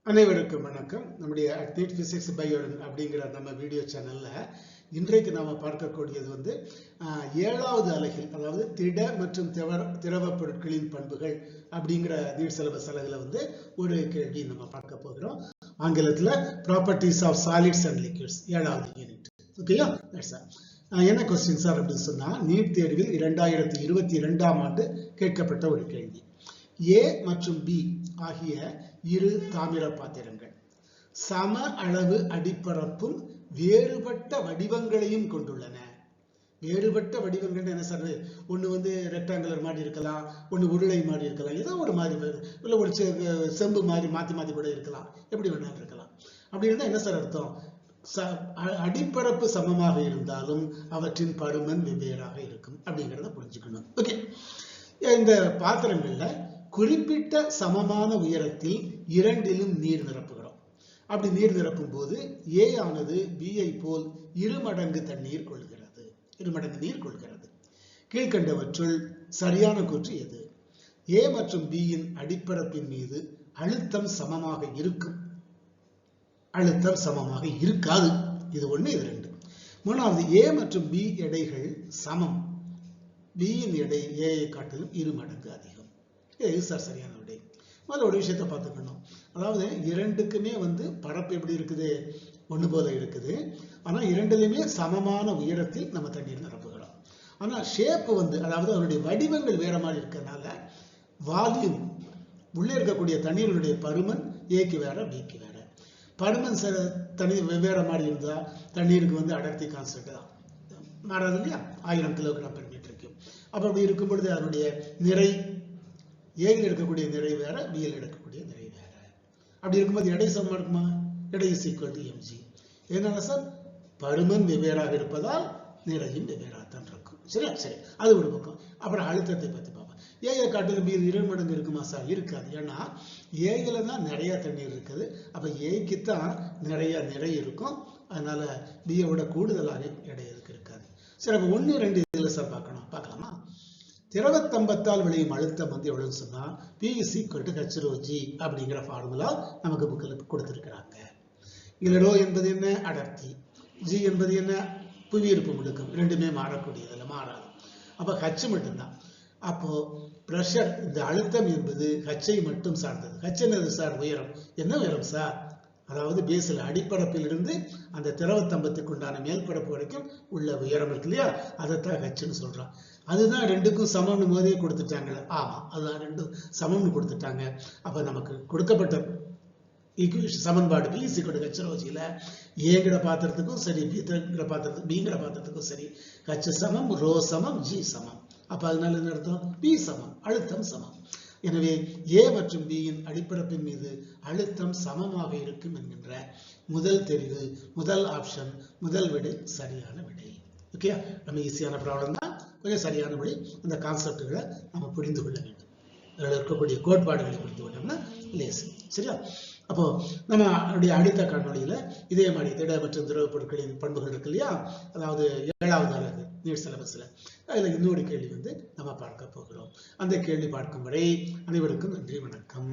அனைவருக்கும் வணக்கம். நம்முடைய நீட் பிசிக்ஸ் பயோடன் அப்படிங்கிற நம்ம வீடியோ சேனல்ல இன்றைக்கு நாம பார்க்கக்கூடியது வந்து 7வது அலகில், அதாவது திட மற்றும் திரவ பொருட்களின் பண்புகள் அப்படிங்கிற நீட் சிலபஸ் அலகுல வந்து ஒரு கேள்வி நம்ம பார்க்க போகிறோம். ஆங்கிலத்துல properties of solids and liquids, 7வது யூனிட். ஓகேயா? என்ன கொஸ்டின் சார் அப்படின்னு சொன்னா, நீட் தேர்வில் 2022ஆம் ஆண்டு கேட்கப்பட்ட ஒரு கேள்வி. ஏ மற்றும் பி ஆகிய இரு தாமிர பாத்திரங்கள் சம அளவு அடிப்பரப்பும் வேறுபட்ட வடிவங்களையும் கொண்டுள்ளன. வேறுபட்ட வடிவங்கள் என்ன சார்? ஒண்ணு வந்து ரெக்டாங்குலர் மாதிரி இருக்கலாம், ஒண்ணு உருளை மாதிரி இருக்கலாம், ஏதோ ஒரு மாதிரி, இல்ல ஒரு செம்பு மாதிரி மாத்தி மாத்தி கூட இருக்கலாம், எப்படி வேணாலும் இருக்கலாம். அப்படி இருந்தா என்ன சார் அர்த்தம்? அடிப்பரப்பு சமமாக இருந்தாலும் அவற்றின் பருமன் வெவ்வேறாக இருக்கும் அப்படிங்கிறத புரிஞ்சுக்கணும். ஓகே, இந்த பாத்திரங்கள்ல குறிப்பிட்ட சமமான உயரத்தில் இரண்டிலும் நீர் நிரப்புகிறோம். அப்படி நீர் நிரப்பும் போது ஏ ஆனது பியை போல் இருமடங்கு நீர் கொள்கிறது. கீழ்கண்டவற்றுள் சரியான கூற்று எது? ஏ மற்றும் பியின் அடிப்பரப்பின் மீது அழுத்தம் சமமாக இருக்கும், அழுத்தம் சமமாக இருக்காது. இது ஒண்ணு, இது ரெண்டு. மூணாவது, ஏ மற்றும் பி எடைகள் சமம், பியின் எடை ஏயை காட்டிலும் இருமடங்கு அதிகம். இது சார் சரியான விடை. முதல்ல ஒரு விஷயத்தை பார்த்துக்கணும். அதாவது இரண்டுக்குமே வந்து பரப்பு எப்படி இருக்குது? ஒண்ணு போல இருக்குது. ஆனா இரண்டுலையுமே சமமான உயரத்தில் நம்ம தண்ணீர் நிரப்புகிறோம். ஆனா ஷேப் வந்து, அதாவது அதனுடைய வடிவங்கள் வேற மாதிரி இருக்கிறதுனால வால்யூம், உள்ளே இருக்கக்கூடிய தண்ணீருடைய பருமன் ஏக்கு வேற பிக்கு வேற. பருமன் தண்ணீர் வெவ்வேறு மாதிரி இருந்தா தண்ணீருக்கு வந்து அடர்த்தி கான்ஸ்டன்ட் தான் மாறாது இல்லையா? 1000 கிலோகிராம் பெர் மீட்டர் கியூப். அப்ப அப்படி இருக்கும் பொழுது அதனுடைய நிறை, ஏயில் இருக்கக்கூடிய நிறை வேற, பியில் எடுக்கக்கூடிய நிறை வேற. அப்படி இருக்கும்போது எடை சமமா இருக்குமா? எடை இஸ் ஈக்குவல் டு எம்ஜி. எதனால சார்? பருமன் வெவ்வேறாக இருப்பதால் நிறையும் வெவ்வேறாகத்தான் இருக்கும். சரியா? சரி, அது ஒரு பக்கம். அப்புறம் அழுத்தத்தை பத்தி பார்ப்போம். ஏயை காட்டிலும் பியில் 2 மடங்கு இருக்குமா சார்? இருக்காது. ஏன்னா ஏயில தான் நிறைய தண்ணீர் இருக்குது. அப்ப ஏக்குத்தான் நிறைய நிறை இருக்கும். அதனால பியை விட கூடுதலாக எடை இருக்காது. சரி, அப்ப 1, 2 இதுல சார் பார்க்கலாமா? திரவத்தம்பத்தால் விளையும் அழுத்தம் வந்து எவ்வளவுன்னு சொன்னா P is equal to H/ρg அப்படிங்கிற ஃபார்முலா நமக்கு புக்கில் கொடுத்திருக்கிறாங்க. இதுல ρ என்பது என்ன? அடர்த்தி. G என்பது என்ன? புவியீர்ப்பு முடுக்கம். ரெண்டுமே மாறக்கூடியதில்லை, மாறாது. அப்ப H மட்டும்தான். அப்போ பிரஷர், இந்த அழுத்தம் என்பது H-ஐ மட்டும் சார்ந்தது. H என்னது சார்? உயரம். என்ன உயரம் சார்? அதாவது பேசில், அடிப்பரப்பில் இருந்து அந்த திரவத்தம்பத்துக்கு உண்டான மேல்பரப்பு வரைக்கும் உள்ள உயரம் இருக்கு இல்லையா? அதைத்தான் Hன்னு சொல்றான். அதுதான் ரெண்டுக்கும் சமம்னு போதே கொடுத்துட்டாங்க. ஆமா, அதுதான் ரெண்டும் சமம்னு கொடுத்துட்டாங்க. அப்ப நமக்கு கொடுக்கப்பட்ட சமன்பாடு P is equal to H/ρgல ஏங்கிற பாத்திரத்துக்கும் சரி, பிங்கிற பாத்திரத்துக்கும் சரி, H சமம், ρ சமம், G சமம். அப்ப அதனால என்ன அர்த்தம்? P சமம், அழுத்தம் சமம். எனவே ஏ மற்றும் பியின் அடிப்பரப்பின் மீது அழுத்தம் சமமாக இருக்கும் என்கின்ற முதல் தெரிவு, முதல் ஆப்ஷன், முதல் விடை சரியான விடை. ஓகே, நம்ம ஈஸியான ப்ராப்ளம் தான், கொஞ்சம் சரியான விடை. அந்த கான்செப்டுகளை நம்ம புரிந்து கொள்ள வேண்டும். அதில் இருக்கக்கூடிய கோட்பாடுகளை புரிந்து கொண்டோம்னா லேசு. சரியா? அப்போ நம்ம அடுத்த காணொளியில இதே மாதிரி திட மற்றும் திரவ பொருட்களின் பண்புகள் இருக்கு இல்லையா? அதாவது 7வது அலகு நீட் சிலபஸ்ல அதுல இன்னொரு கேள்வி வந்து நம்ம பார்க்க போகிறோம். அந்த கேள்வி பார்க்கும் வரை அனைவருக்கும் நன்றி, வணக்கம்.